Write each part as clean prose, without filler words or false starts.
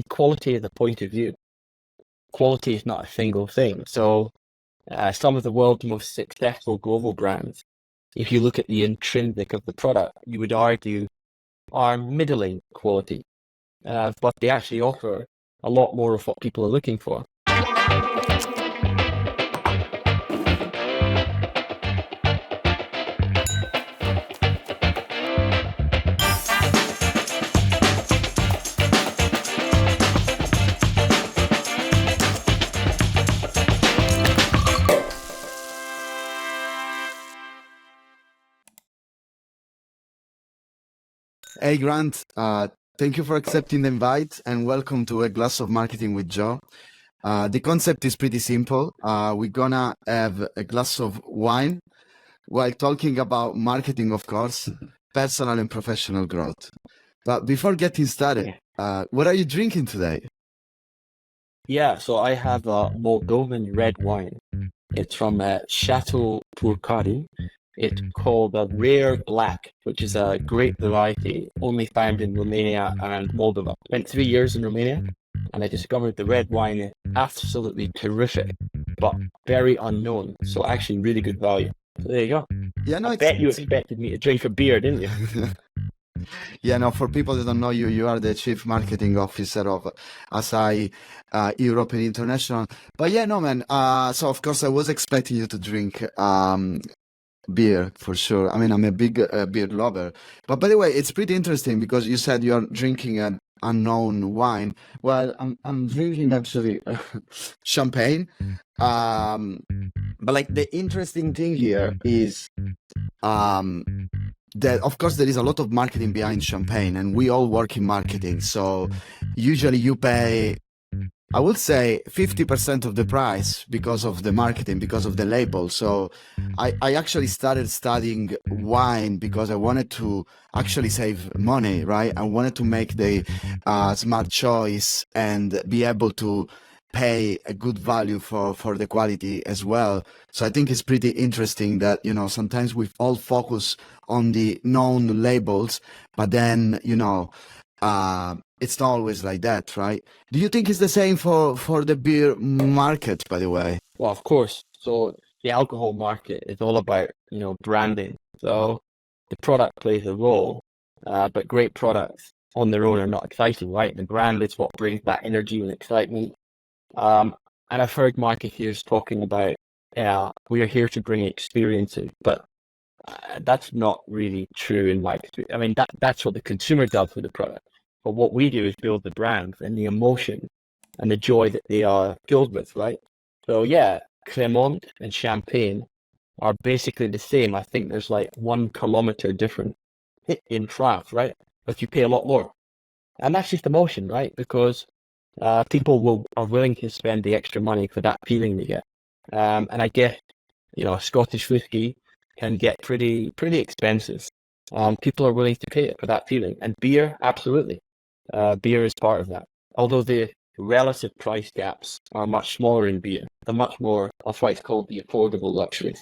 Quality is a point of view. Quality is not a single thing. So some of the world's most successful global brands, if you look at the intrinsic of the product, you would argue are middling quality, but they actually offer a lot more of what people are looking for. Hey Grant, thank you for accepting the invite and welcome to A Glass of Marketing with Joe. The concept is pretty simple. We're gonna have a glass of wine while talking about marketing, of course, personal and professional growth. But before getting started, what are you drinking today? Yeah, so I have a Moldovan red wine. It's from Chateau Purcari. It's called a rare black, which is a great variety only found in Romania and Moldova. Spent 3 years in Romania, and I discovered the red wine is absolutely terrific, but very unknown. So actually really good value. So there you go. Yeah, no, I it's, bet you it's expected me to drink a beer, didn't you? Yeah, no, for people that don't know you, you are the Chief Marketing Officer of Asahi Europe and International. But yeah, no, man. So of course I was expecting you to drink beer for sure. I mean, I'm a big beer lover. But by the way, it's pretty interesting because you said you're drinking an unknown wine. Well, I'm drinking actually champagne. Um, but like the interesting thing here is um that of course there is a lot of marketing behind champagne and we all work in marketing, so usually you pay, I would say, 50% of the price because of the marketing, because of the label. So I actually started studying wine because I wanted to actually save money, right? I wanted to make the smart choice and be able to pay a good value for the quality as well. So I think it's pretty interesting that, sometimes we all focus on the known labels, but then, it's not always like that, right? Do you think it's the same for the beer market, by the way? Well, of course. So the alcohol market is all about, branding. So the product plays a role, but great products on their own are not exciting, right? The brand is what brings that energy and excitement. Um, and I've heard marketeers talking about, we are here to bring experiences, but that's not really true in my experience. I mean, that's what the consumer does with the product. But what we do is build the brand and the emotion and the joy that they are filled with, right? So yeah, Cremant and Champagne are basically the same. I think there's like 1 kilometer difference in France, right? But you pay a lot more. And that's just emotion, right? Because people are willing to spend the extra money for that feeling they get. And I guess, Scottish whiskey can get pretty expensive. People are willing to pay it for that feeling. And beer, absolutely. Beer is part of that. Although the relative price gaps are much smaller in beer. They're much more, that's why it's called the affordable luxury.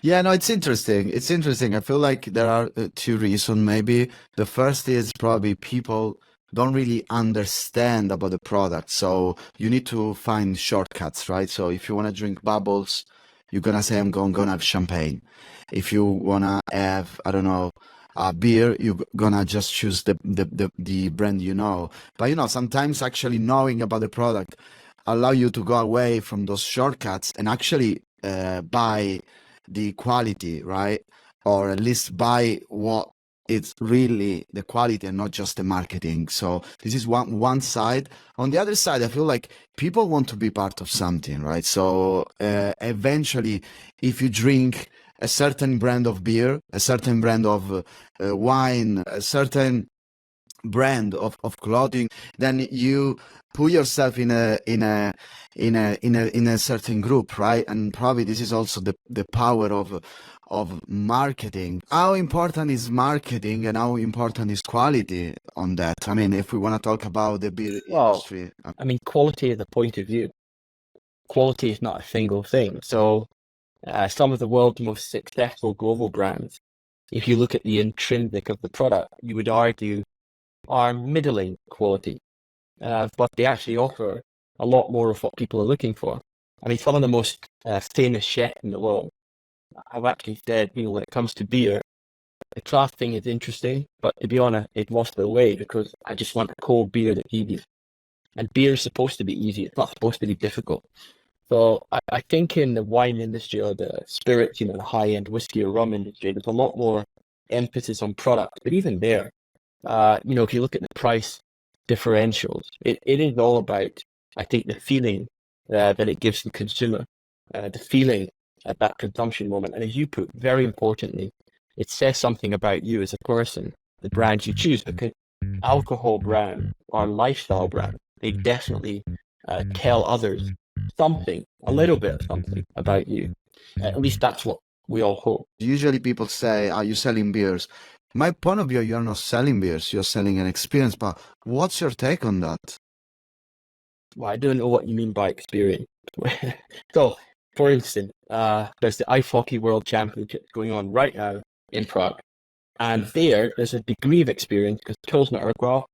Yeah, no, it's interesting. It's interesting. I feel like there are two reasons, maybe. The first is probably people don't really understand about the product. So you need to find shortcuts, right? So if you want to drink bubbles, you're gonna say, I'm gonna have champagne. If you wanna have, I don't know, beer, you're gonna just choose the brand you know. But sometimes actually knowing about the product allow you to go away from those shortcuts and actually buy the quality, right? Or at least buy what it's really the quality and not just the marketing. So this is one side. On the other side, I feel like people want to be part of something, right? So eventually, if you drink a certain brand of beer, a certain brand of wine, a certain brand of clothing, then you put yourself in a certain group, right? And probably this is also the power of marketing. How important is marketing and how important is quality on that? I mean, if we want to talk about the beer Well, industry. quality is a point of view. Quality is not a single thing. So some of the world's most successful global brands, if you look at the intrinsic of the product, you would argue are middling quality, but they actually offer a lot more of what people are looking for. I mean, some of the most famous chefs in the world have actually said, when it comes to beer, the craft thing is interesting, but to be honest, it lost their way because I just want a cold beer that's easy. And beer is supposed to be easy. It's not supposed to be difficult. So I think in the wine industry or the spirits, the high-end whiskey or rum industry, there's a lot more emphasis on product. But even there, if you look at the price differentials, it is all about, I think, the feeling that it gives the consumer, the feeling at that consumption moment. And as you put, very importantly, it says something about you as a person, the brands you choose, because alcohol brands are lifestyle brands. They definitely tell others something, a little bit of something about you. At least that's what we all hope. Usually people say, are you selling beers? My point of view, you're not selling beers, you're selling an experience. But what's your take on that? Well, I don't know what you mean by experience. So, for instance, there's the Ice Hockey World Championships going on right now in Prague. And there's a degree of experience because Pilsner Urquell,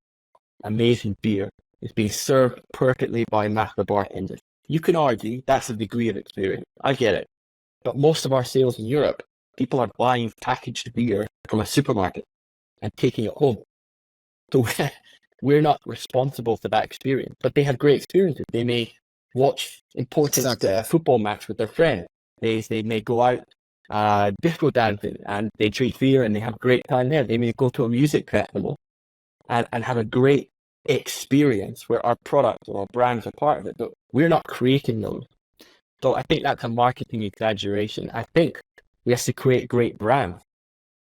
amazing beer, is being served perfectly by master bartenders. You can argue that's a degree of experience. I get it. But most of our sales in Europe, people are buying packaged beer from a supermarket and taking it home. So we're not responsible for that experience. But they have great experiences. They may watch important football match with their friends. They may go out disco dancing and they drink beer and they have a great time there. They may go to a music festival and have a great experience where our products or our brands are part of it, but we're not creating those. So I think that's a marketing exaggeration. I think we have to create great brands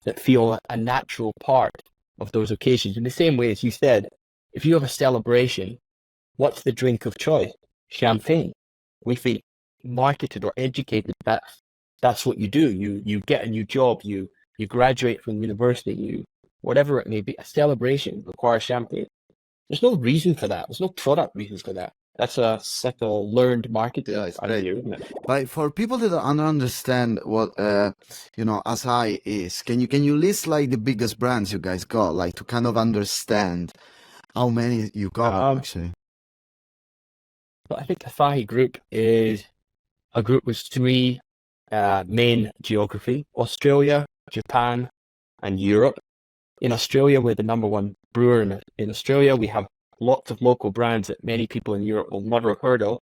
that feel a natural part of those occasions. In the same way as you said, if you have a celebration, what's the drink of choice? Champagne. We've been marketed or educated that's what you do. You get a new job, you graduate from university, whatever it may be. A celebration requires champagne. There's no reason for that. There's no product reason for that. That's a learned marketing idea, isn't it? But for people that don't understand what Asahi is, can you list like the biggest brands you guys got, like to kind of understand how many you got actually? So I think Asahi Group is a group with three main geography: Australia, Japan, and Europe. In Australia, we're the number one brewer. In Australia, we have lots of local brands that many people in Europe will never have heard of,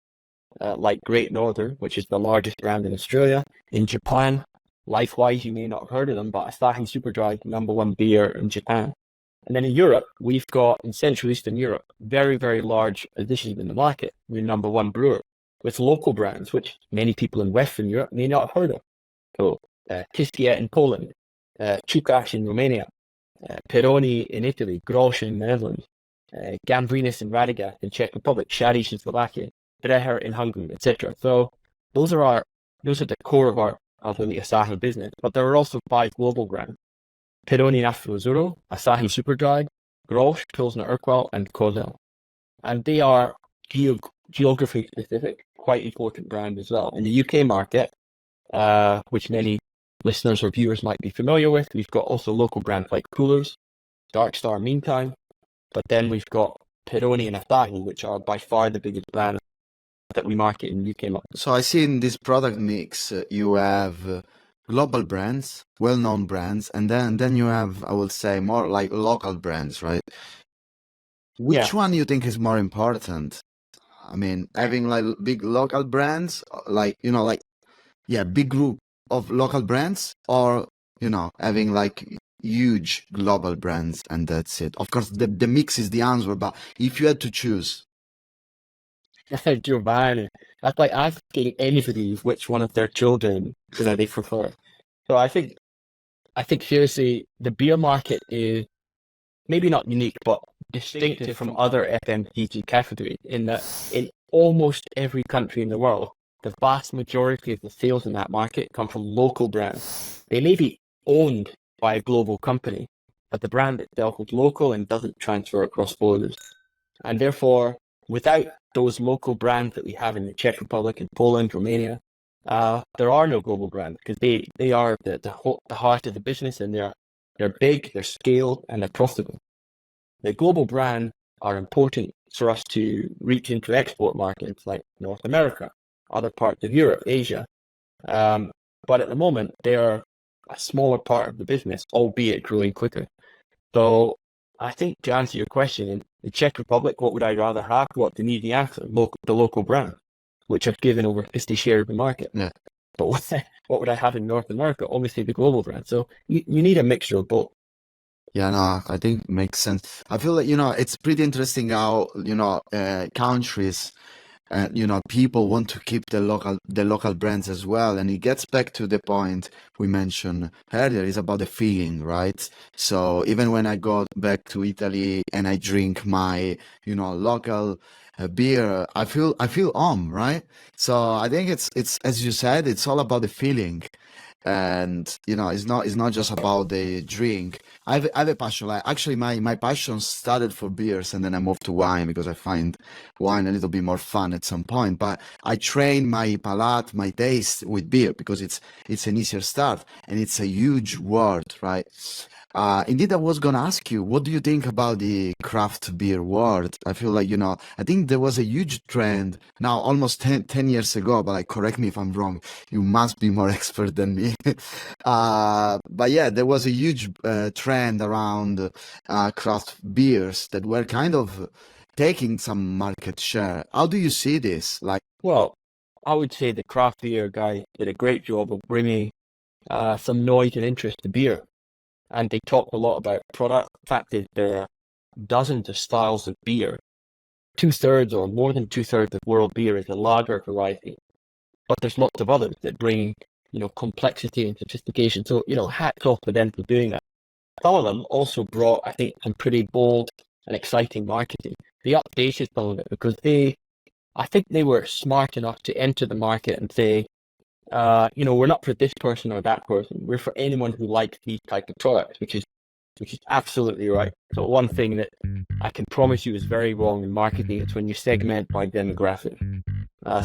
like Great Northern, which is the largest brand in Australia. In Japan, likewise, you may not have heard of them, but Asahi Superdry is the number one beer in Japan. And then in Europe, we've got, in Central Eastern Europe, very, very large positions in the market. We're number one brewer with local brands, which many people in Western Europe may not have heard of. So, Tiskia in Poland, Csukash in Romania, Peroni in Italy, Grosch in the Netherlands, Gambrinus and Radega in Czech Republic, Šariš in Slovakia, Dreher in Hungary, etc. So those are the core of the Asahi business. But there are also 5 global brands: Peroni Nastro Azzurro, Asahi Superdry, Grosch, Pilsner Urquell, and Kozel. And they are geography specific, quite important brands as well. In the UK market, which many listeners or viewers might be familiar with, we've got also local brands like Coolers, Dark Star Meantime, but then we've got Peroni and Asahi, which are by far the biggest brands that we market in the UK market. So I see in this product mix, you have global brands, well-known brands, and then you have, I would say, more like local brands, right? Which one you think is more important? I mean, having like big local brands, big group of local brands, or having like huge global brands and that's it. Of course, the mix is the answer, but if you had to choose, Giovanni, that's like asking anybody which one of their children they prefer. So I think seriously, the beer market is maybe not unique, but distinctive from other FMCG categories in that in almost every country in the world, the vast majority of the sales in that market come from local brands. They may be owned by a global company, but the brand itself is local and doesn't transfer across borders. And therefore, without those local brands that we have in the Czech Republic and Poland, Romania, there are no global brands because they are the heart of the business, and they're big, they're scaled, and they're profitable. The global brands are important for us to reach into export markets like North America, other parts of Europe, Asia. But at the moment, they are a smaller part of the business, albeit growing quicker. So I think to answer your question, in the Czech Republic, what would I rather have? What's an easy answer? The local brand, which have given over 50 share of the market. Yeah. But what would I have in North America? Obviously the global brand. So you need a mixture of both. Yeah, no, I think it makes sense. I feel like, it's pretty interesting how, countries, people want to keep the local brands as well. And it gets back to the point we mentioned earlier, is about the feeling, right? So even when I go back to Italy and I drink my, local beer, I feel home, right? So I think it's as you said, it's all about the feeling. And it's not just about the drink. I have a passion. Like, actually, my passion started for beers, and then I moved to wine because I find wine a little bit more fun at some point. But I train my palate, my taste with beer because it's an easier start, and it's a huge world, right? Indeed, I was gonna ask you, what do you think about the craft beer world? I feel like, I think there was a huge trend now, almost 10 years ago, but like, correct me if I'm wrong. You must be more expert than me. But yeah, there was a huge trend around craft beers that were kind of taking some market share. How do you see this? Like, Well, I would say the craft beer guy did a great job of bringing some noise and interest to beer. And they talked a lot about product. The fact is, there are dozens of styles of beer. 2/3 or more than 2/3 of world beer is a lager variety. But there's lots of others that bring, complexity and sophistication. So, hats off to them for doing that. Some of them also brought, I think, some pretty bold and exciting marketing. They updated some of it because I think they were smart enough to enter the market and say, we're not for this person or that person. We're for anyone who likes these type of products, which is absolutely right. So one thing that I can promise you is very wrong in marketing is when you segment by demographic.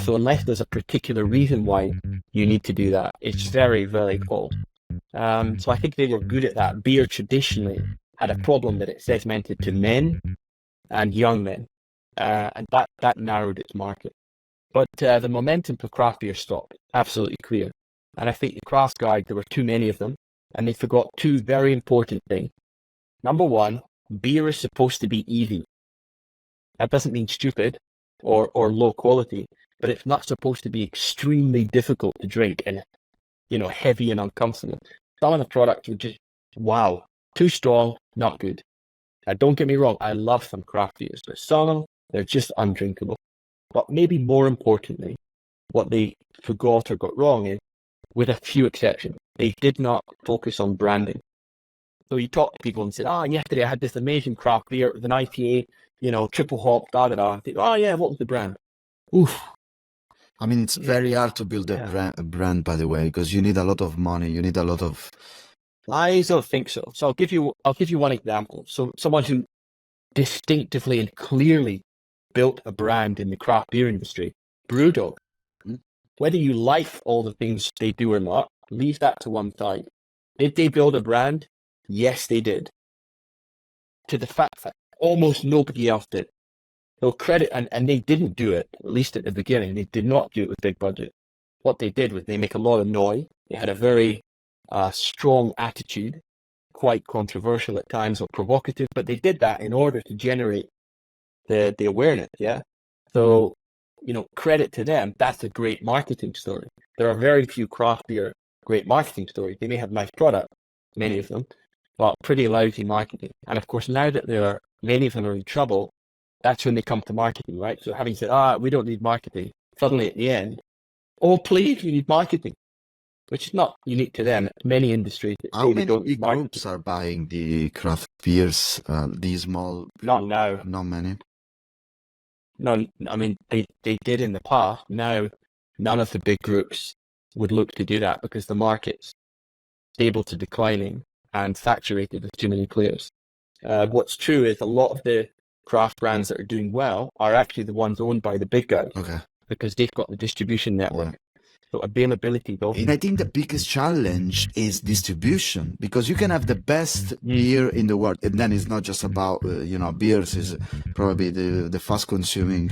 So unless there's a particular reason why you need to do that, it's very, very false. So I think they were good at that. Beer traditionally had a problem that it segmented to men and young men, and that narrowed its market. But the momentum for craft beer stopped, absolutely clear. And I think the craft guys, there were too many of them, and they forgot two very important things. Number one, beer is supposed to be easy. That doesn't mean stupid or low quality, but it's not supposed to be extremely difficult to drink and, heavy and uncomfortable. Some of the products were just, wow, too strong, not good. Don't get me wrong, I love some craft beers, but some of them, they're just undrinkable. But maybe more importantly, what they forgot or got wrong is, with a few exceptions, they did not focus on branding. So you talk to people and say, yesterday I had this amazing craft beer, it was an IPA, triple hop, da-da-da. Think, oh yeah, what was the brand? Oof. I mean, it's very hard to build a brand, by the way, because you need a lot of money. You need a lot of. I don't think so. So I'll give you one example. So someone who distinctively and clearly built a brand in the craft beer industry, Brewdog. Whether you like all the things they do or not, leave that to one side. Did they build a brand? Yes, they did. To the fact that almost nobody else did. So credit, and they didn't do it, at least at the beginning. They did not do it with big budget. What they did was they make a lot of noise. They had a very strong attitude, quite controversial at times or provocative, but they did that in order to generate the awareness, yeah? So, credit to them, that's a great marketing story. There are very few craft beer great marketing stories. They may have nice products, many of them, but pretty lousy marketing. And of course, now that many of them are in trouble, that's when they come to marketing, right? So having said, we don't need marketing, suddenly at the end, oh, please, we need marketing, which is not unique to them. Many industries that How say they many don't need marketing. groups are buying the craft beers? These small. Not now. Not many. No, I mean, they did in the past. Now, none of the big groups would look to do that because the market's stable to declining and saturated with too many players. What's true is a lot of the craft brands that are doing well are actually the ones owned by the big guys. Okay. Because they've got the distribution network. So availability, though. And I think the biggest challenge is distribution, because you can have the best beer in the world, and then it's not just about beers is probably the fast consuming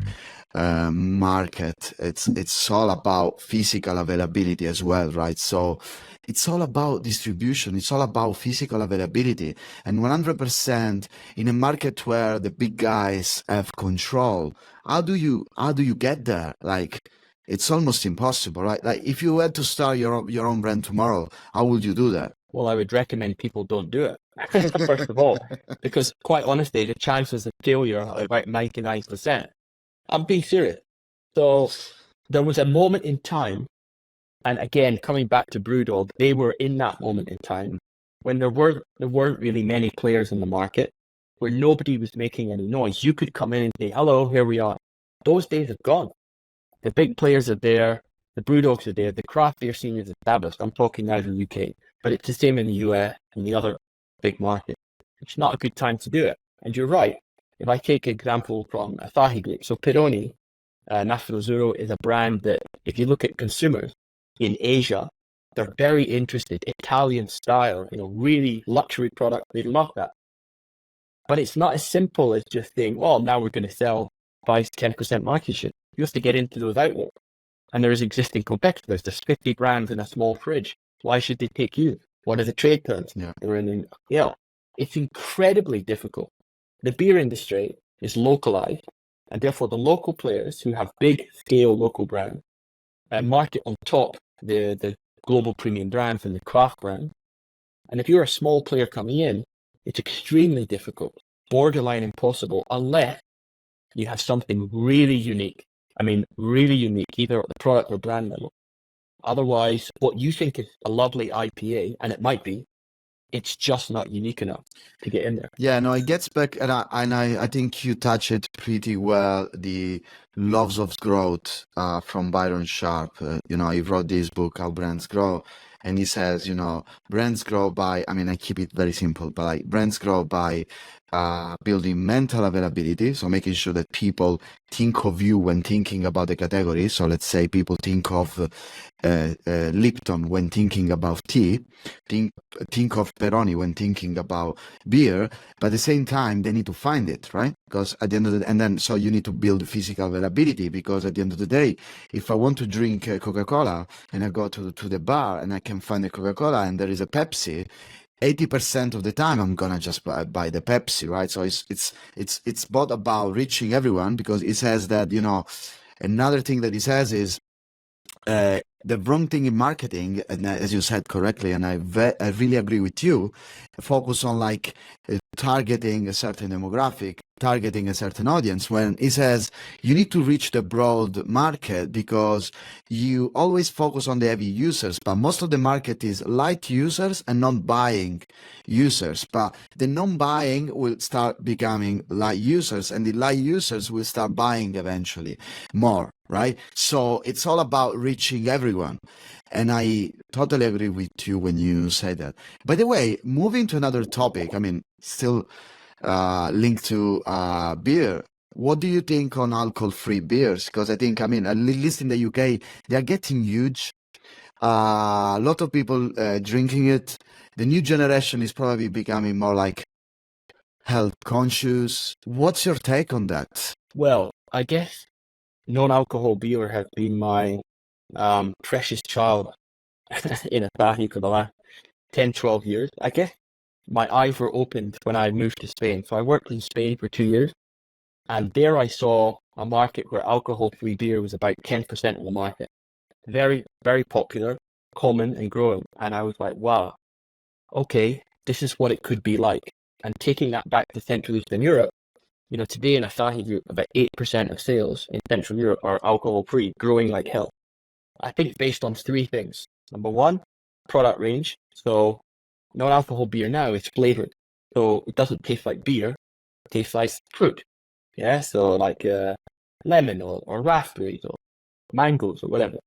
market. It's all about physical availability as well, right? So it's all about distribution. It's all about physical availability, and 100% in a market where the big guys have control. How do you get there? Like, it's almost impossible, right? Like, if you had to start your own brand tomorrow, how would you do that? Well, I would recommend people don't do it, first of all, because quite honestly, the chances of failure are about 99%. I'm being serious. So there was a moment in time, and again, coming back to Brewdog, they were in that moment in time when there weren't really many players in the market, where nobody was making any noise. You could come in and say, hello, here we are. Those days have gone. The big players are there. The Brewdogs are there. The craft beer scene is established. I'm talking now in the UK, but it's the same in the US and the other big market. It's not a good time to do it. And you're right. If I take an example from Asahi Group, so Peroni, Nastro Azzurro is a brand that, if you look at consumers in Asia, they're very interested. Italian style, really luxury product. They love that. But it's not as simple as just saying, well, now we're going to sell 5-10% market share. You have to get into those outlets. And there's existing competitors. There's 50 brands in a small fridge. Why should they take you? What are the trade terms? Yeah. It's incredibly difficult. The beer industry is localized, and therefore the local players who have big scale local brands market on top the global premium brands and the craft brands. And if you're a small player coming in, it's extremely difficult, borderline impossible, unless you have something really unique. I mean, really unique, either at the product or brand level. Otherwise, what you think is a lovely IPA, and it might be, it's just not unique enough to get in there. Yeah, no, it gets back, and I think you touch it pretty well. The Loves of Growth from Byron Sharp. He wrote this book, How Brands Grow, and he says, brands grow by. I mean, I keep it very simple, but like, brands grow by building mental availability, so making sure that people think of you when thinking about the category. So let's say people think of Lipton when thinking about tea, think of Peroni when thinking about beer, but at the same time they need to find it, right? Because at the end of the and then so you need to build physical availability, because at the end of the day, if I want to drink Coca-Cola and I go to the bar and I can find a Coca-Cola and there is a Pepsi, 80% of the time I'm gonna just buy the Pepsi, right? So it's both about reaching everyone, because it says that, another thing that it says is the wrong thing in marketing, and as you said correctly, and I really agree with you, focus on like targeting a certain demographic, targeting a certain audience, when it says you need to reach the broad market, because you always focus on the heavy users, but most of the market is light users and non-buying users. But the non-buying will start becoming light users, and the light users will start buying eventually more, right? So it's all about reaching everyone. And I totally agree with you when you say that. By the way, moving to another topic, I mean, still linked to beer. What do you think on alcohol-free beers? Because I think, I mean, at least in the UK, they are getting huge. A lot of people drinking it. The new generation is probably becoming more like health conscious. What's your take on that? Well, I guess non-alcohol beer has been my precious child in Asahi for the last 10, 12 years. I guess my eyes were opened when I moved to Spain. So I worked in Spain for 2 years, and there I saw a market where alcohol-free beer was about 10% of the market. Very, very popular, common and growing. And I was like, wow, okay, this is what it could be like. And taking that back to Central Eastern Europe, today in Asahi Group, about 8% of sales in Central Europe are alcohol-free, growing like hell. I think based on 3 things. Number 1, product range. So non-alcohol beer now is flavored. So it doesn't taste like beer, it tastes like fruit. Yeah, so like lemon or raspberries or mangoes or whatever.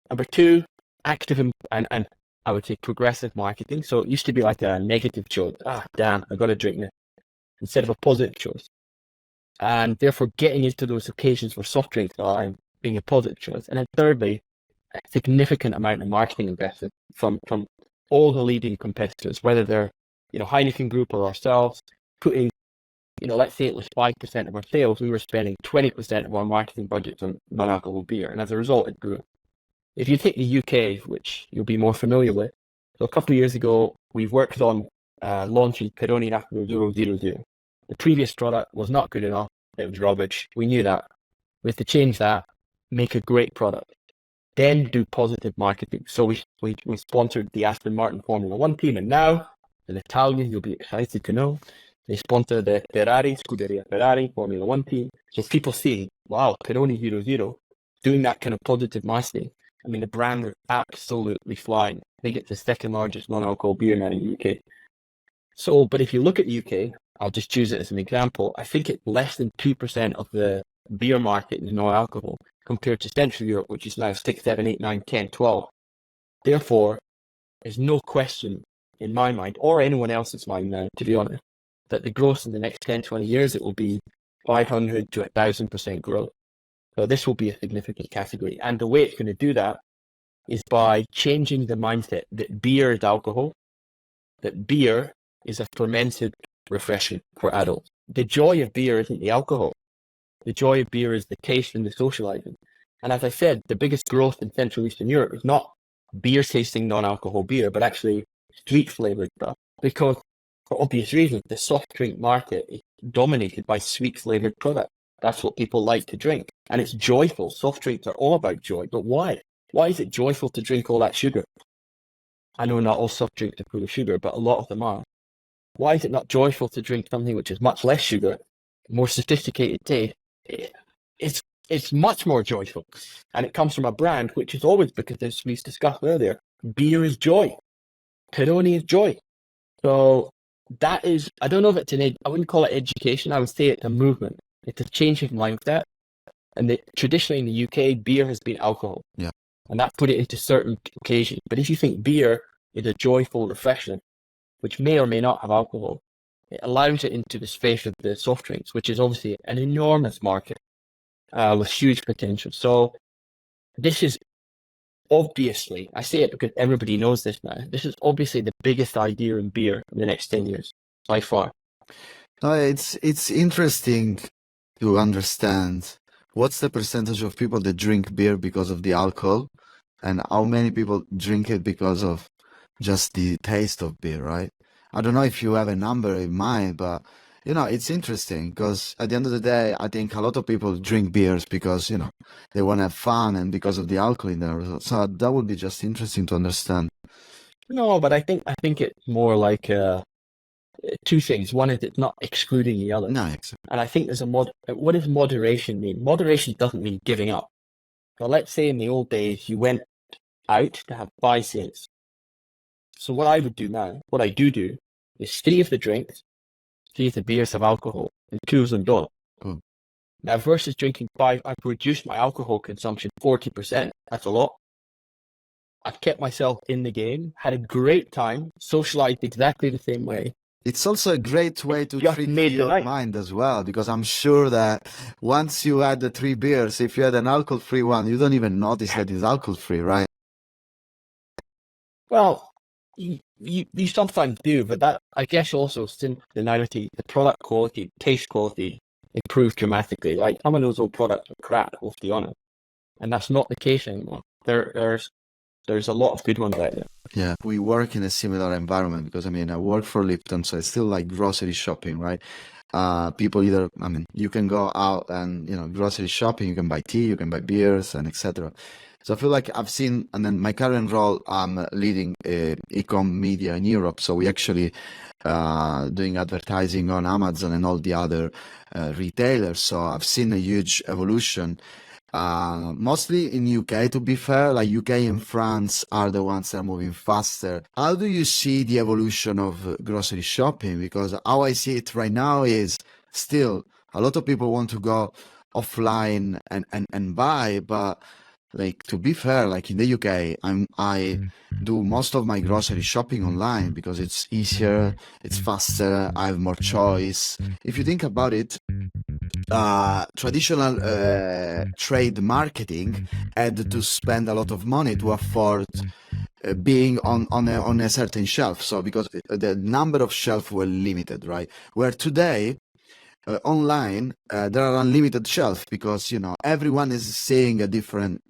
Number 2, active and I would say progressive marketing. So it used to be like a negative choice. Damn, I got to drink this. Instead of a positive choice. And therefore getting into those occasions where soft drinks are being a positive choice. And then thirdly, a significant amount of marketing investment from all the leading competitors, whether they're, Heineken Group or ourselves, putting, let's say it was 5% of our sales, we were spending 20% of our marketing budgets on non-alcohol beer. And as a result, it grew. If you take the UK, which you'll be more familiar with, so a couple of years ago, we worked on launching Peroni Nacro 000. The previous product was not good enough. It was rubbish. We knew that. We had to change that, make a great product, then do positive marketing. So we sponsored the Aston Martin Formula One team, and now the Italians, you'll be excited to know, they sponsor the Scuderia Ferrari Formula One team. So people see, wow, Peroni 00, doing that kind of positive marketing. I mean, the brand is absolutely flying. I think it's the second largest non-alcohol beer now in the UK. So, but if you look at the UK, I'll just choose it as an example. I think it's less than 2% of the beer market is non-alcohol compared to Central Europe, which is now 6, 7, 8, 9, 10, 12. Therefore, there's no question in my mind, or anyone else's mind now, to be honest, that the growth in the next 10, 20 years, it will be 500 to 1,000% growth. So this will be a significant category. And the way it's going to do that is by changing the mindset that beer is alcohol, that beer is a fermented refreshment for adults. The joy of beer isn't the alcohol. The joy of beer is the taste and the socializing. And as I said, the biggest growth in Central Eastern Europe is not beer tasting non-alcohol beer, but actually street flavored stuff. Because for obvious reasons, the soft drink market is dominated by sweet flavored products. That's what people like to drink. And it's joyful. Soft drinks are all about joy. But why? Why is it joyful to drink all that sugar? I know not all soft drinks are full of sugar, but a lot of them are. Why is it not joyful to drink something which is much less sugar, more sophisticated taste? It's much more joyful. And it comes from a brand which is always, because as we've discussed earlier, beer is joy. Peroni is joy. So that is, I don't know if it's I wouldn't call it education. I would say it's a movement. It's a change of mindset. And traditionally in the UK, beer has been alcohol. Yeah. And that put it into certain occasions. But if you think beer is a joyful refreshment, which may or may not have alcohol, it allows it into the space of the soft drinks, which is obviously an enormous market with huge potential. So this is obviously, I say it because everybody knows this now, this is obviously the biggest idea in beer in the next 10 years, by far. No, it's interesting to understand what's the percentage of people that drink beer because of the alcohol and how many people drink it because of just the taste of beer, right? I don't know if you have a number in mind, but it's interesting because at the end of the day, I think a lot of people drink beers because, they want to have fun and because of the alcohol in there. So that would be just interesting to understand. No, but I think it's more like two things. One is it's not excluding the other. No, exactly. And I think there's what does moderation mean? Moderation doesn't mean giving up. So let's say in the old days, you went out to have 5 cents. So what I would do now, what I do is 3 of the drinks, 3 of the beers have alcohol, and 2 of them don't. Oh. Now versus drinking 5, I've reduced my alcohol consumption 40%. That's a lot. I've kept myself in the game, had a great time, socialized exactly the same way. It's also a great way to Just treat made the your night. mind as well, because I'm sure that once you had the 3 beers, if you had an alcohol-free one, you don't even notice that it's alcohol-free, right? Well, you sometimes do, but that, I guess, also since the product quality, taste quality improved dramatically. Like some of those old products are crap, let's be honest, and that's not the case anymore. There's a lot of good ones out there. Yeah, we work in a similar environment because I work for Lipton, so it's still like grocery shopping, right? People either, you can go out and, grocery shopping, you can buy tea, you can buy beers and etc. So I feel like I've seen, and then my current role, I'm leading e-com media in Europe. So we actually doing advertising on Amazon and all the other retailers. So I've seen a huge evolution. Mostly in UK, to be fair, like UK and France are the ones that are moving faster. How do you see the evolution of grocery shopping? Because how I see it right now is still a lot of people want to go offline and buy, but Like, to be fair, like in the UK, I do most of my grocery shopping online because it's easier, it's faster, I have more choice. If you think about it, traditional trade marketing had to spend a lot of money to afford being on a certain shelf. So because the number of shelves were limited, right? Where today online there are unlimited shelves because everyone is seeing a different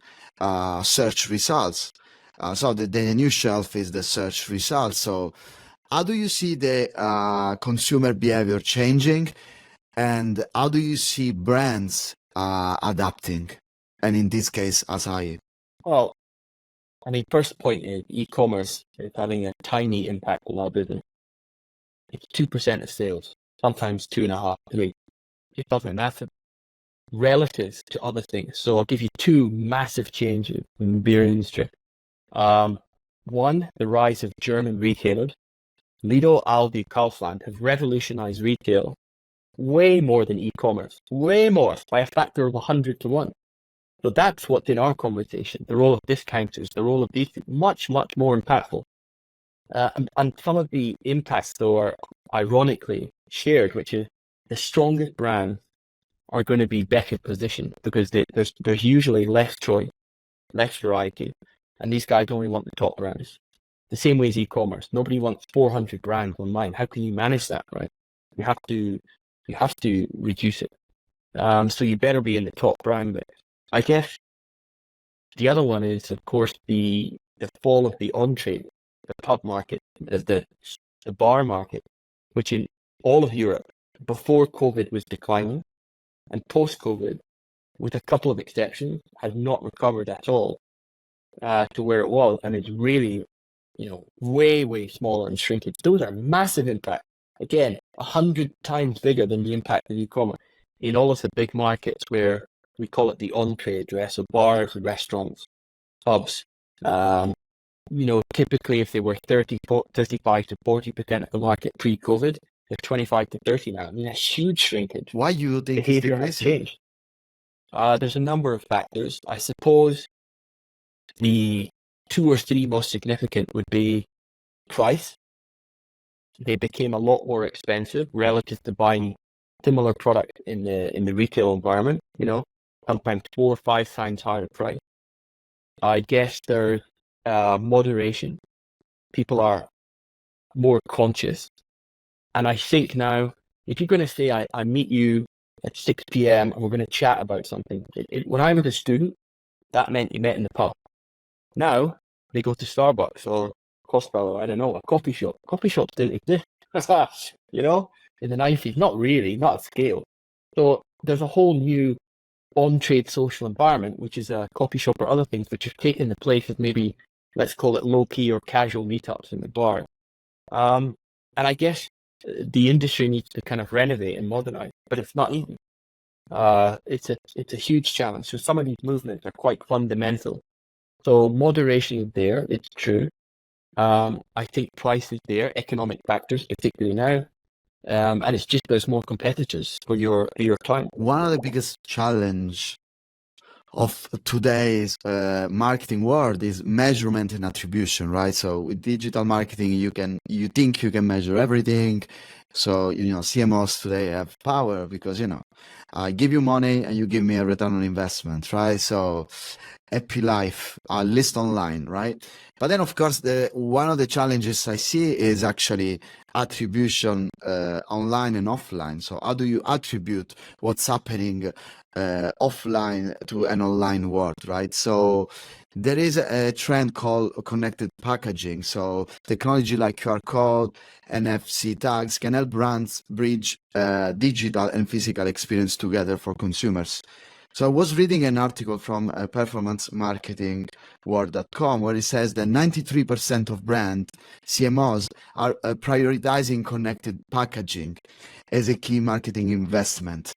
search results. So the new shelf is the search results. So how do you see the consumer behavior changing, and how do you see brands adapting? And in this case, Asahi. Well, I mean, first point is e-commerce is having a tiny impact on our business. It's 2% of sales, sometimes 2.5, 3. It's something massive relative to other things. So I'll give you two massive changes in the beer industry. One, the rise of German retailers. Lidl, Aldi, Kaufland have revolutionized retail way more than e-commerce, way more, by a factor of 100 to 1. So that's what's in our conversation. The role of discounters, the role of these, much, much more impactful. And some of the impacts, though, are ironically shared, which is the strongest brands are going to be better positioned because there's usually less choice, less variety, and these guys only want the top brands. The same way as e-commerce, nobody wants 400 brands online. How can you manage that, right? You have to reduce it. So you better be in the top brand list. I guess the other one is, of course, the fall of the on-trade, the pub market, the bar market, which in all of Europe before COVID was declining, and post-COVID, with a couple of exceptions, has not recovered at all to where it was, and it's really, way, way smaller and shrinking. Those are massive impact. Again, 100 times bigger than the impact of e-commerce in all of the big markets where we call it the on-trade, right? So bars, restaurants, pubs. Typically if they were 35 to 40% of the market pre-COVID, they're 25 to 30 now. I mean, a huge shrinkage. Why you think it's Behavior has decreasing? changed. There's a number of factors. I suppose the two or three most significant would be price. They became a lot more expensive relative to buying similar product in the retail environment, sometimes 4 or 5 times higher price. I guess there's moderation. People are more conscious. And I think now, if you're going to say, I meet you at 6 p.m. and we're going to chat about something, when I was a student, that meant you met in the pub. Now, they go to Starbucks or Costa, I don't know, a coffee shop. Coffee shops didn't exist, in the 90s. Not really, not at scale. So there's a whole new on-trade social environment, which is a coffee shop or other things, which have taken the place of maybe, let's call it low-key or casual meetups in the bar. And I guess the industry needs to kind of renovate and modernize, but it's not easy. It's a huge challenge. So some of these movements are quite fundamental. So moderation is there, it's true. I think price is there, economic factors, particularly now. And it's just there's more competitors for your client. One of the biggest challenge of today's marketing world is measurement and attribution, right? So with digital marketing, you think you can measure everything. So CMOs today have power because I give you money and you give me a return on investment, right? So happy life, list online, right? But then, of course, one of the challenges I see is actually attribution online and offline. So how do you attribute what's happening offline to an online world, right? So there is a trend called connected packaging. So technology like QR code, NFC tags can help brands bridge digital and physical experience together for consumers. So I was reading an article from performancemarketingworld.com where it says that 93% of brand CMOs are prioritizing connected packaging as a key marketing investment.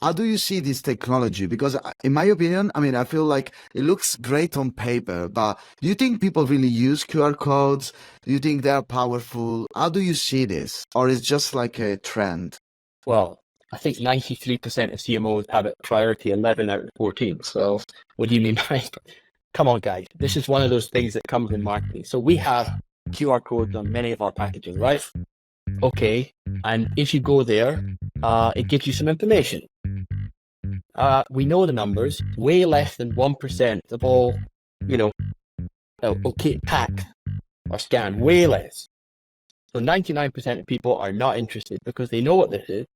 How do you see this technology? Because in my opinion, I feel like it looks great on paper, but do you think people really use QR codes? Do you think they're powerful? How do you see this? Or is it just like a trend? Well, I think 93% of CMOs have it priority 11 out of 14. So what do you mean by come on, guys? This is one of those things that comes in marketing. So we have QR codes on many of our packaging, right? Okay. And if you go there, it gives you some information. We know the numbers, way less than 1% of all, okay, pack or scan, way less. So 99% of people are not interested because they know what this is.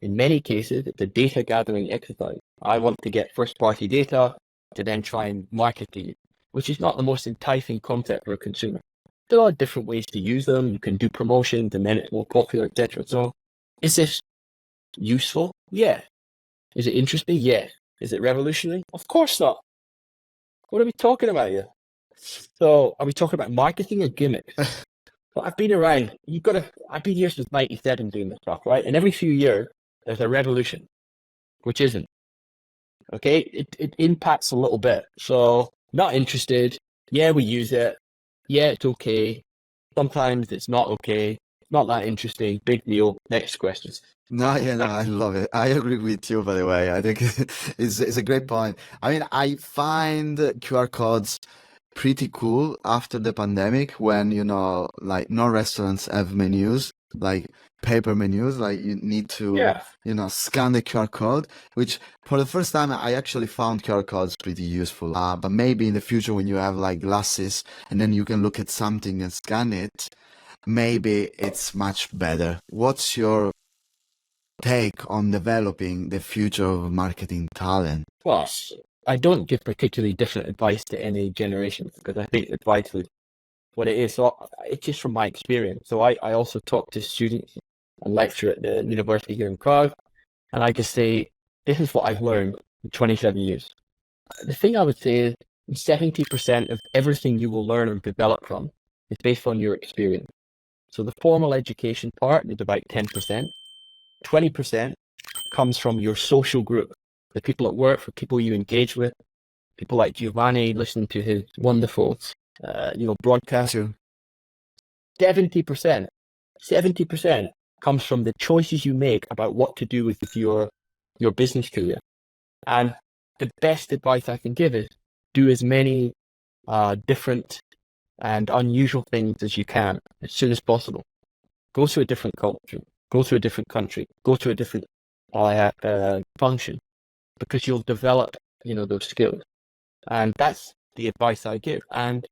In many cases, it's a data gathering exercise. I want to get first party data to then try and market to you, which is not the most enticing concept for a consumer. There are different ways to use them. You can do promotions and then it's more popular, etc. So is this useful? Yeah. Is it interesting? Yeah. Is it revolutionary? Of course not. What are we talking about here? So are we talking about marketing or gimmicks? Well, I've been around. I've been here since '97 doing this stuff, right? And every few years there's a revolution, which isn't. Okay, it impacts a little bit. So not interested. Yeah, we use it. Yeah, it's okay. Sometimes it's not okay. Not that interesting. Big deal. Next question. No, yeah, no, I love it. I agree with you, by the way. I think it's a great point. I mean, I find QR codes pretty cool after the pandemic when, like no restaurants have menus, like paper menus, like you need to, Yeah. scan the QR code, which for the first time I actually found QR codes pretty useful. But maybe in the future when you have like glasses and then you can look at something and scan it, maybe it's much better. What's your take on developing the future of marketing talent? Well, I don't give particularly different advice to any generation because I think advice is what it is. So it's just from my experience. So I also talk to students and lecture at the university here in Prague, and I just say, this is what I've learned in 27 years. The thing I would say is 70% of everything you will learn or develop from is based on your experience. So the formal education part is about 10%. 20% comes from your social group, the people at work, the people you engage with, people like Giovanni, listening to his wonderful, broadcast. Sure. 70% comes from the choices you make about what to do with your business career. And the best advice I can give is do as many different and unusual things as you can as soon as possible. Go to a different culture, go to a different country, go to a different function, because you'll develop, those skills. And that's the advice I give. And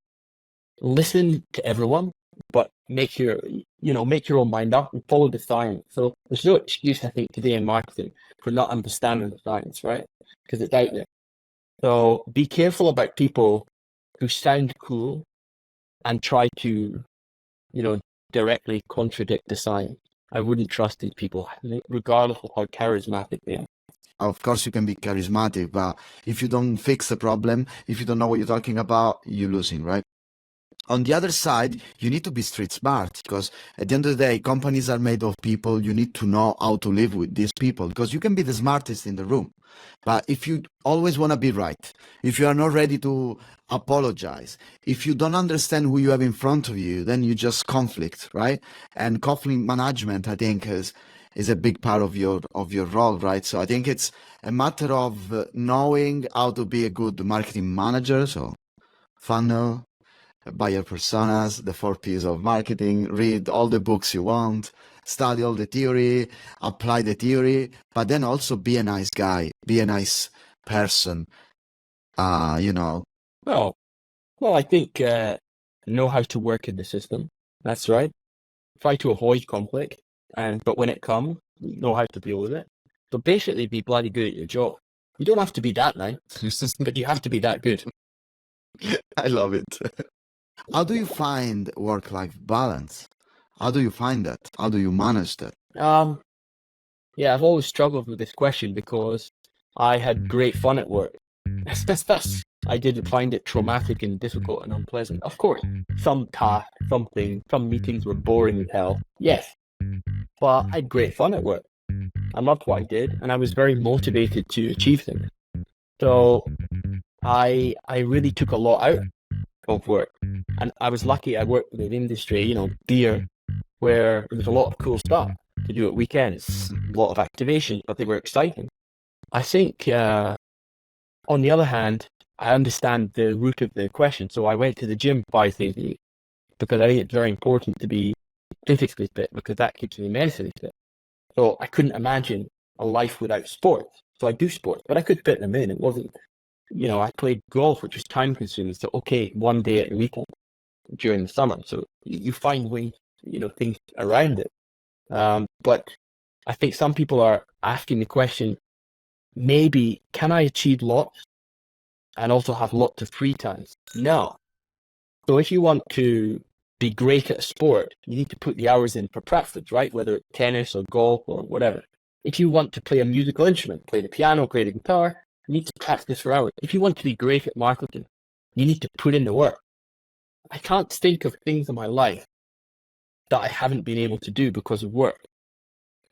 listen to everyone, but make your own mind up and follow the science. So there's no excuse, I think, today in marketing for not understanding the science, right? Because it's out there. So be careful about people who sound cool and try to, directly contradict the science. I wouldn't trust these people, regardless of how charismatic they are. Of course, you can be charismatic, but if you don't fix the problem, if you don't know what you're talking about, you're losing, right? On the other side, you need to be street smart because at the end of the day, companies are made of people. You need to know how to live with these people because you can be the smartest in the room. But if you always want to be right, if you are not ready to apologize, if you don't understand who you have in front of you, then you just conflict, right? And conflict management, I think, is a big part of your role, right? So I think it's a matter of knowing how to be a good marketing manager. So funnel, buyer personas, the 4 Ps of marketing, read all the books you want, study all the theory, apply the theory, but then also be a nice guy, be a nice person, Well, I think know how to work in the system. That's right. Try to avoid conflict, but when it comes, know how to deal with it. So basically, be bloody good at your job. You don't have to be that nice, but you have to be that good. I love it. How do you find work-life balance? How do you find that? How do you manage that? Yeah, I've always struggled with this question because I had great fun at work. I did find it traumatic and difficult and unpleasant. Of course, some tasks, some meetings were boring as hell. Yes, but I had great fun at work. I loved what I did, and I was very motivated to achieve things. So I really took a lot out of work, and I was lucky. I worked in an industry, beer, where there was a lot of cool stuff. to do at weekends. A lot of activations, but they were exciting. I think, on the other hand, I understand the root of the question. So I went to the gym 5 days a week because I think it's very important to be physically fit because that keeps me mentally fit. So I couldn't imagine a life without sports. So I do sports, but I could fit them in. It wasn't, I played golf, which was time consuming. So, okay, 1 day at the weekend during the summer. So you find ways, things around it. But I think some people are asking the question, maybe can I achieve lots and also have lots of free time? No. So if you want to be great at a sport, you need to put the hours in for practice, right? Whether it's tennis or golf or whatever. If you want to play a musical instrument, play the piano, play the guitar, you need to practice for hours. If you want to be great at marketing, you need to put in the work. I can't think of things in my life that I haven't been able to do because of work.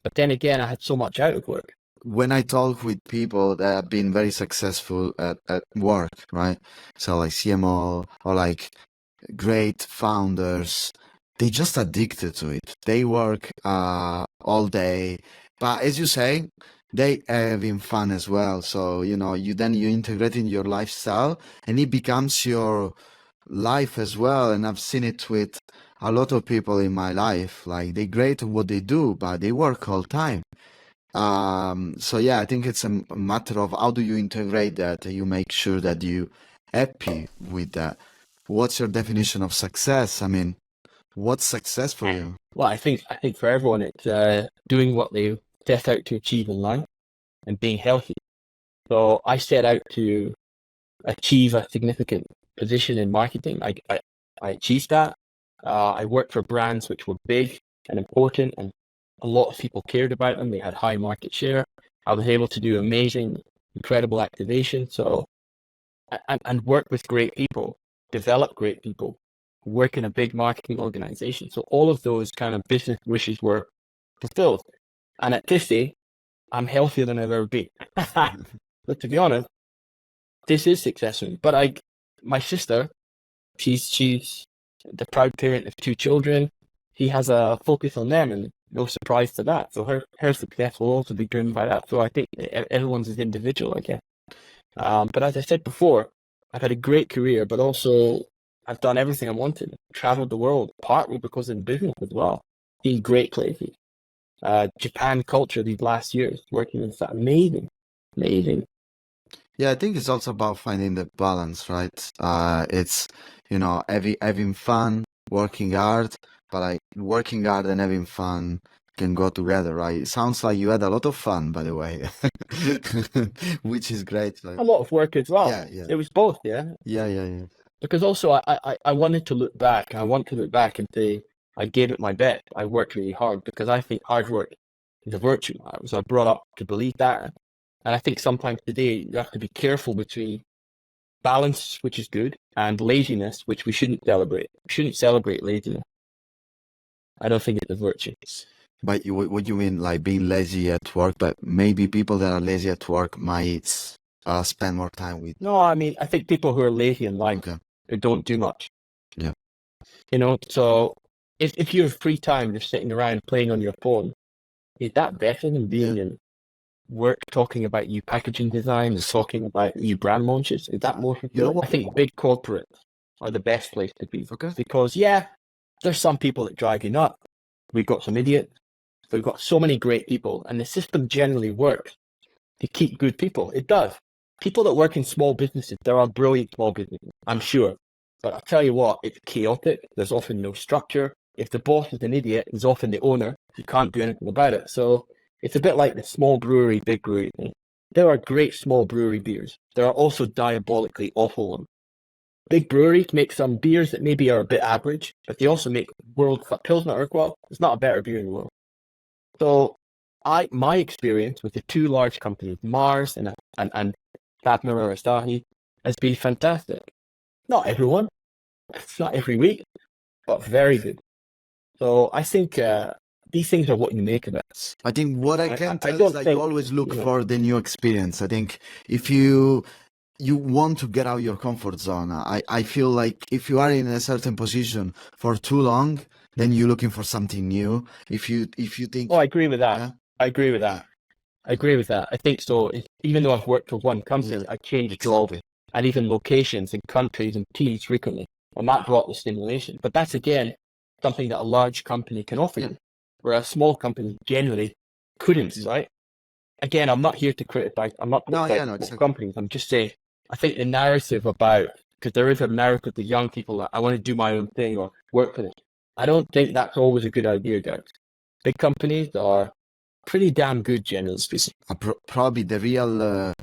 But then again, I had so much out of work. When I talk with people that have been very successful at work, right? So like CMO or like great founders, they just addicted to it. They work all day, but as you say, they having fun as well. So you integrate in your lifestyle, and it becomes your life as well. And I've seen it with a lot of people in my life. Like they're great at what they do, but they work all time. So yeah, I think it's a matter of how do you integrate that? You make sure that you happy with that. What's your definition of success? I mean, what's success for you? Well, I think for everyone, it's doing what they set out to achieve in life and being healthy. So I set out to achieve a significant position in marketing. I achieved that. I worked for brands which were big and important, and a lot of people cared about them. They had high market share. I was able to do amazing, incredible activation. So, and work with great people, develop great people, work in a big marketing organization. So all of those kind of business wishes were fulfilled. And at 50, I'm healthier than I've ever been. But to be honest, this is successful. But my sister, she's the proud parent of 2 children. He has a focus on them, and no surprise to that. So her success will also be driven by that. So I think everyone's is individual, I guess. But as I said before, I've had a great career, but also I've done everything I wanted. Traveled the world, partly because of business as well. Seen great places. Japan culture these last years, working in that amazing, amazing. Yeah, I think it's also about finding the balance, right? It's having fun, working hard, but like working hard and having fun can go together, right? It sounds like you had a lot of fun, by the way, which is great. Like, A lot of work as well. yeah, It was both, yeah. yeah. Because also I wanted to look back. I want to look back and say I gave it my best. I worked really hard because I think hard work is a virtue. I was brought up to believe that. And I think sometimes today you have to be careful between balance, which is good, and laziness, which we shouldn't celebrate. We shouldn't celebrate laziness. I don't think it's a virtue. But what you mean, like being lazy at work? But maybe people that are lazy at work might spend more time with. No, I mean, I think people who are lazy in life, Okay. who don't do much. Yeah. So if you have free time, you're sitting around playing on your phone, is that better than being in work talking about new packaging design and talking about new brand launches? Is that more fulfilling? I think big corporates are the best place to be. Okay. Because there's some people that drive you nuts. We've got some idiots. We've got so many great people, and the system generally works to keep good people. It does. People that work in small businesses, there are brilliant small businesses, I'm sure. But I'll tell you what, it's chaotic. There's often no structure. If the boss is an idiot, he's often the owner. You can't do anything about it. So it's a bit like the small brewery, big brewery thing. There are great small brewery beers. There are also diabolically awful ones. Big breweries make some beers that maybe are a bit average, but they also make world-class Pilsner Urquell. It's not a better beer in the world. So my experience with the 2 large companies, Mars and Attribution or Asahi, has been fantastic. Not everyone, it's not every week, but very good. So I think these things are what you make of it. I think what I can tell don't is that think, you always look for the new experience. I think if you want to get out your comfort zone, I feel like if you are in a certain position for too long, then you're looking for something new. If you think, Oh, I agree with that. yeah, I agree with that. I agree with that. I think so. Even though I've worked for one company, I changed jobs and even locations and countries and teams frequently. And that brought the stimulation. But that's, again, something that a large company can offer you, where a small company generally couldn't, right? Again, I'm not here to criticize. I'm not no, criticizing no, small exactly. companies. I'm just saying, I think the narrative about, because there is a narrative to young people that I want to do my own thing or work for this. I don't think that's always a good idea, guys. Big companies are pretty damn good, generally speaking. Probably the real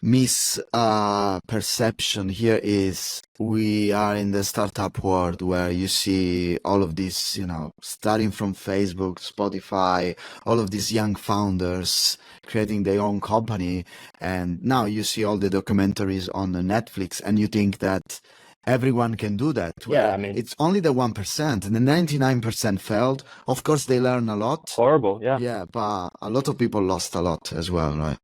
misperception here is we are in the startup world where you see all of these, starting from Facebook, Spotify, all of these young founders creating their own company. And now you see all the documentaries on the Netflix and you think that everyone can do that. Yeah, I mean, it's only the 1% and the 99% failed. Of course, they learn a lot. horrible, yeah. Yeah, but a lot of people lost a lot as well, right?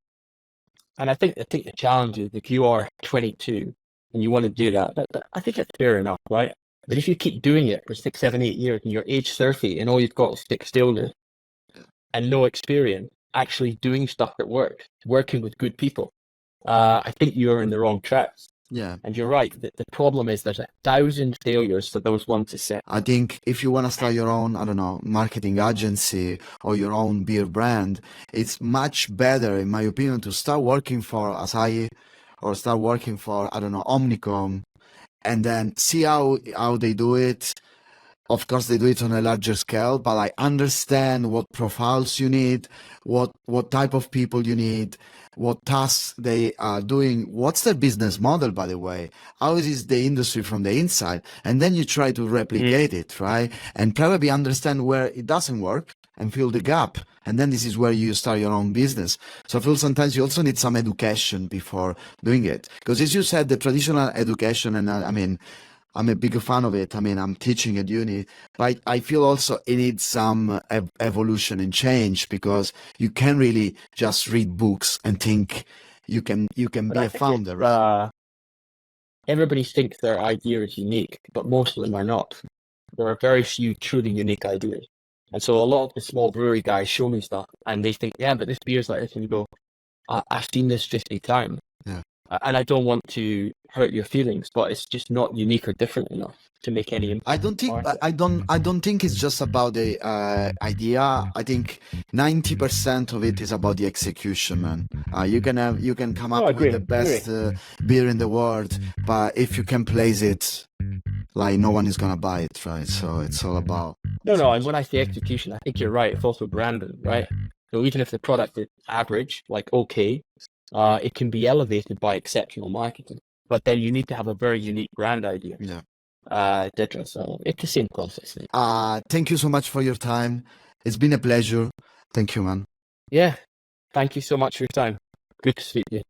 And I think the challenge is if you are 22 and you want to do that, I think that's fair enough, right? But if you keep doing it for 6, 7, 8 years and you're age 30 and all you've got is stick stillness and no experience actually doing stuff that works, working with good people, I think you're in the wrong tracks. Yeah. And you're right. The problem is there's 1,000 failures for those ones to set. I think if you want to start your own, I don't know, marketing agency or your own beer brand, it's much better, in my opinion, to start working for Asahi or start working for, I don't know, Omnicom, and then see how they do it. Of course, they do it on a larger scale, but I understand what profiles you need, what type of people you need, what tasks they are doing, what's their business model, by the way, how is the industry from the inside, and then you try to replicate it, right? And probably understand where it doesn't work and fill the gap. And then this is where you start your own business. So I feel sometimes you also need some education before doing it. Because as you said, the traditional education, and I mean, I'm a big fan of it. I mean, I'm teaching at uni, but I feel also it needs some evolution and change because you can't really just read books and think you can be a founder, right? Everybody thinks their idea is unique, but most of them are not. There are very few truly unique ideas. And so a lot of the small brewery guys show me stuff and they think, yeah, but this beer's like this. And you go, I've seen this 50 times. Yeah. And I don't want to hurt your feelings, but it's just not unique or different enough to make any impact. I don't think it's just about the idea. I think 90% of it is about the execution, man. You can come up with the best beer in the world, but if you can place it, like no one is gonna buy it, right? So it's all about No. And when I say execution, I think you're right. It's also branding, right? So even if the product is average, like okay, it can be elevated by exceptional marketing, but then you need to have a very unique brand idea. Yeah. Etc. So it's the same process. Thank you so much for your time. It's been a pleasure. Thank you, man. Yeah. Thank you so much for your time. Good to speak to you.